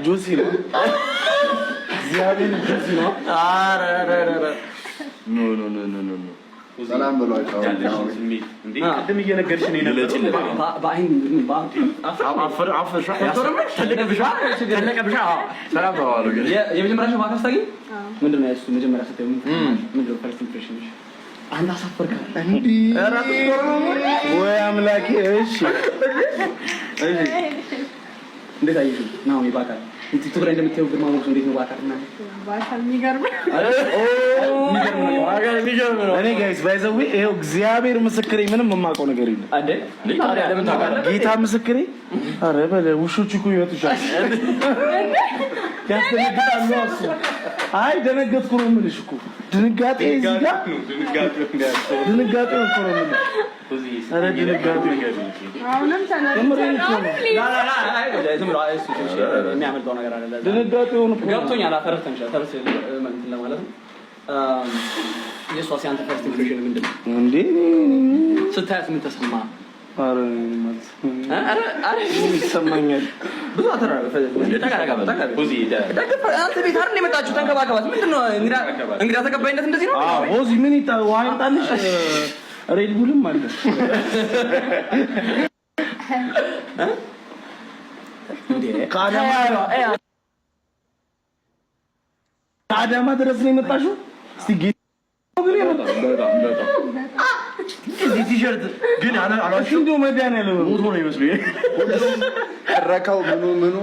ጆሲ ነው ዚያቤን ጆሲ ነው ኖ ሰላም ብሏቸው እንዴ ቀደም እየነገርሽ ነው የነበረው ባይን አፈር ተለቀብሻ ሰላም ተባሉ የመጀመሪያው ማካስታጊ ምንድነው እሱ መጀመሪያ ስትይ ምንድነው ፈርስት ኢምፕሬሽን አንተ አሳፈርካ እንዴ ወይ አምላኬ እሺ እንዴት አየሽ ነው ይባካል ቲክቶክ ላይ እንደምታየው ግርማ ሞገስ እንዴት ነው ባካልና ባካል የሚገርም ነው እኔ ጋይስ ባይዘው ይሄው እግዚአብሔር ምስክሬ ምንም የማውቀው ነገር የለም አንዴ ታዲያ ለምን ታውቃለህ ጌታ ምስክሬ አረ በለ ውሾቹ እኮ ይወጡሻል ያስተነግጣሉ እሱ አይ ደነገጥኩ ነው የምልሽ እኮ ድንጋጤ እዚህ ጋር ድንጋጤ እኮ ነው የምልሽ አረ ድንጋጤ አሁንም ተነግሯል ላ አይ ዝም ብሎ አይሱ የሚያመልጠው ነገር አይደለም ድንጋጤውን ገብቶኛል አፈረተንሻ ተርስ እንትን ለማለት ነው የሷስ ያንተ ፈርስት ኢምፕሬሽን ምንድነው እንዴ ስታያት ምን ተሰማ አረ አረ ይሰማኛል ብዙ አተራረፈ ተቃራጋ ሆዚ አንተ ቤት አይደል የመጣችሁ ተንከባከባት ምንድነው እንግዳ ተቀባይነት እንደዚህ ነው አዎ ሆዚ ምን ዋይጣልሽ ሬድ ቡልም አለ እንዴ ካዳማ ድረስ ነው የመጣሽው እስቲ ጌታ ግን የመጣው እዚህ ቲሸርት ግን አላሽ እንደው መዳን ያለው ሞቶ ነው ይመስለኝ ረካው ምኑ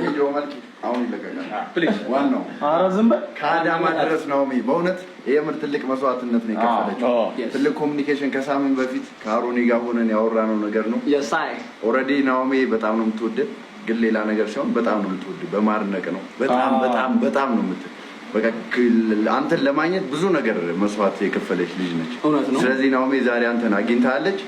ቪዲዮ መልክ አሁን ይለቀቃል ፕሊዝ ዋናው ኧረ ዝም በል ካዳማ ድረስ ነው በእውነት የምር ትልቅ መስዋዕትነት ነው የከፈለችው ትልቅ ኮሙኒኬሽን ከሳምንት በፊት ካሮኒ ጋር ሆነን ያወራነው ነገር ነው የሳይ ኦሬዲ ናኦሚ በጣም ነው የምትወደው ግን ሌላ ነገር ሳይሆን በጣም ነው የምትወደው በማርነቅ ነው በጣም ነው የምትወደው በቃ አንተን ለማግኘት ብዙ ነገር መስዋዕት የከፈለች ልጅ ነች ስለዚህ ናኦሚ ዛሬ አንተን አግኝታለች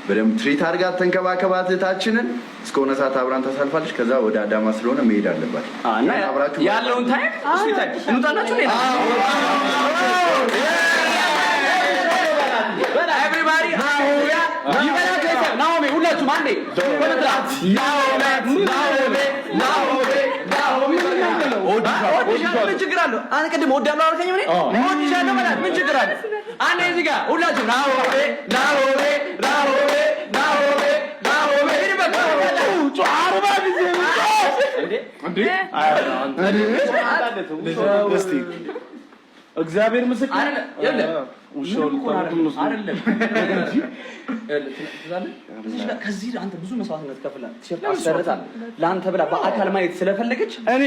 በደም ትሪት አድርጋ ተንከባከባት ታችንን እስከሆነ ሰዓት አብራን ታሳልፋለች ከዛ ወደ አዳማ ስለሆነ መሄድ አለባት እና አብራችሁ ያለውን ታይም እስቲ እንውጣላችሁ ሌላ በላ ኤቭሪባዲ ሃሌሉያ ይበላከ ናኦሚ ሁላችሁም አንዴ ወደላት ናኦሚ ምን ችግር አለው አንተ ቀድሞ ወዳለው አልከኝ ምን ወድሻለሁ ማለት ምን ችግር አለ አንዴ እዚህ ጋር ሁላችሁ ናኦሚ ይበቃ ጫርባ ጊዜ እንዴ እግዚአብሔር ምስክር አይደለም ውሻው አይደለም ከዚህ አንተ ብዙ መስዋዕትነት ከፍለህ ቲሸርት አሰርታል ላንተ ብላ በአካል ማየት ስለፈለገች እኔ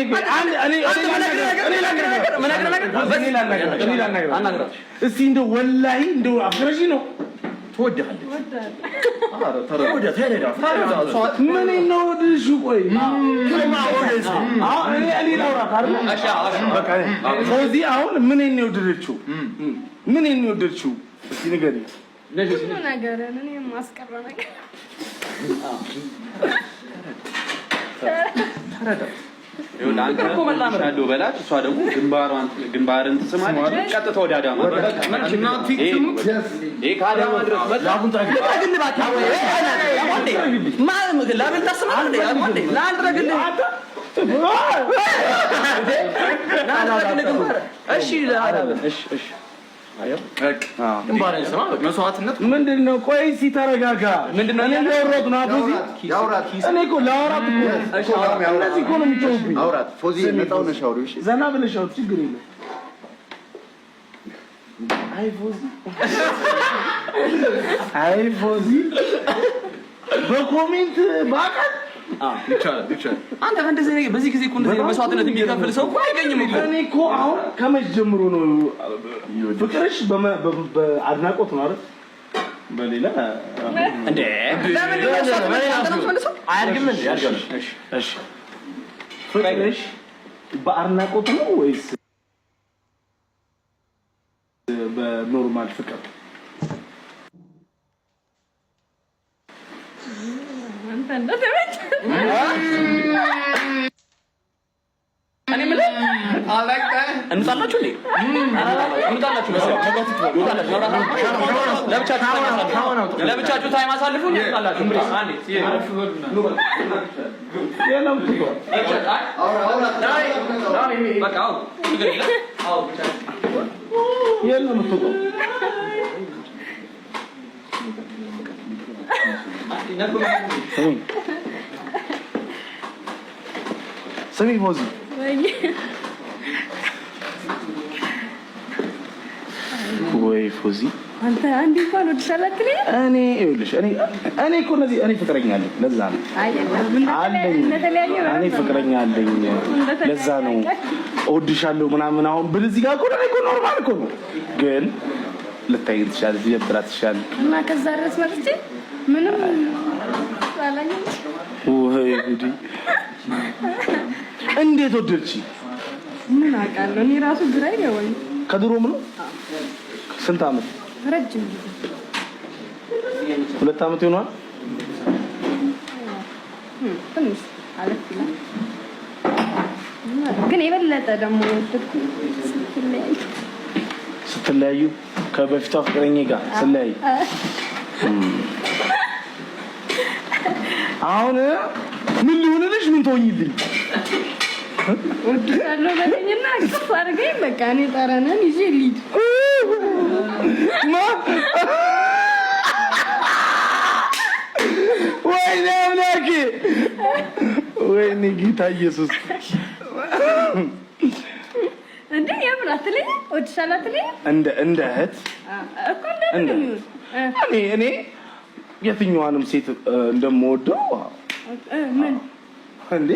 እስቲ እንደው ወላሂ እንደው አፍረጂ ነው ትወደሃለች አረ ተረዳ ምን ነው ድሽ ቆይ እኔ ላውራ ካርለ በቃ ፎዚ አሁን ምን ነው የወደደችው ምን ነው የወደደችው እስቲ ንገሪ ለዚህ ነገር እኔ ማስቀራ ነገር ተረዳ ይሁን አንተ ኮመላም ያለው በላት እሷ ደግሞ ግንባርን ትስማለች ቀጥታ ወደ አዳማ ካዳማ ድረስ ላቡን ታግልባት ማለም ላብል ታስማለህ ያንዴ ላንድረግል እሺ እሺ አየው ግንባርን ስማ መስዋዕትነት ምንድነው ቆይ ሲተረጋጋ ምንድነው እኔ ለወሮት ነው አቡዚ ያውራት እኔ እኮ ለወራት እኮ እነዚህ እኮ ነው የሚጮህብኝ አውራት ፎዚ መጣው ነው ሻውሪው እሺ ዘና ብለሽ አውጥ ችግር የለም አይ ፎዚ በኮሜንት ባቀት ይቻላል አንተ እንደዚህ ነገር በዚህ ጊዜ እኮ እንደዚህ መስዋዕትነት የሚከፍል ሰው እኮ አይገኝም እኮ እኔ እኮ አሁን ከመች ጀምሮ ነው ፍቅርሽ በአድናቆት ነው አይደል በሌላ እንዴ ለምን ነው አያድግም እንዴ ያድጋል እሺ ፍቅርሽ በአድናቆት ነው ወይስ በኖርማል ፍቅር አንተ እንደተመቸ እኔ ምን እንጣላችሁ እንዴ? እንጣላችሁ ለብቻችሁ ታይም አሳልፉ እንጣላችሁ سمي فوزي ወይ ፎዚ አንተ አንዴ እንኳን ወድሻላት ለኝ እኔ እኮ እኔ ፍቅረኛ አለኝ ለዛ ነው እኔ ፍቅረኛ አለኝ ለዛ ነው እወድሻለሁ ምናምን አሁን ብል እዚህ ጋር እኮ ኖርማል እኮ ነው ግን ልታይ ትችላለህ ይደብራት ይችላል እና ከዛ ድረስ መጥቼ ምንም አላኝ ወይ ጉዲ እንዴት ወደድሽ ምን አውቃለሁ እኔ ራሱ ግራ ይገባኝ ከድሮም ነው ስንት አመት ረጅም 2 አመት ይሆናል ትንሽ አለፍላ ግን የበለጠ ደግሞ ስትለያዩ ከበፊቷ ፍቅረኛ ጋር ስለያዩ አሁን ምን ሊሆንልሽ ምን ትሆኝልኝ ወድሻለሁ በለኝና አቅፍ አድርገኝ በቃ እኔ ጠረነን ይዤ ልሂድ ወይኔ አምላኬ ወይኔ ጌታ ኢየሱስ እንዴ የምር አትለኝ ወድሻለሁ አትለኝ እንደ እህት እኮ እንደምን እኔ የትኛዋንም ሴት እንደምወደው ምን እንዴ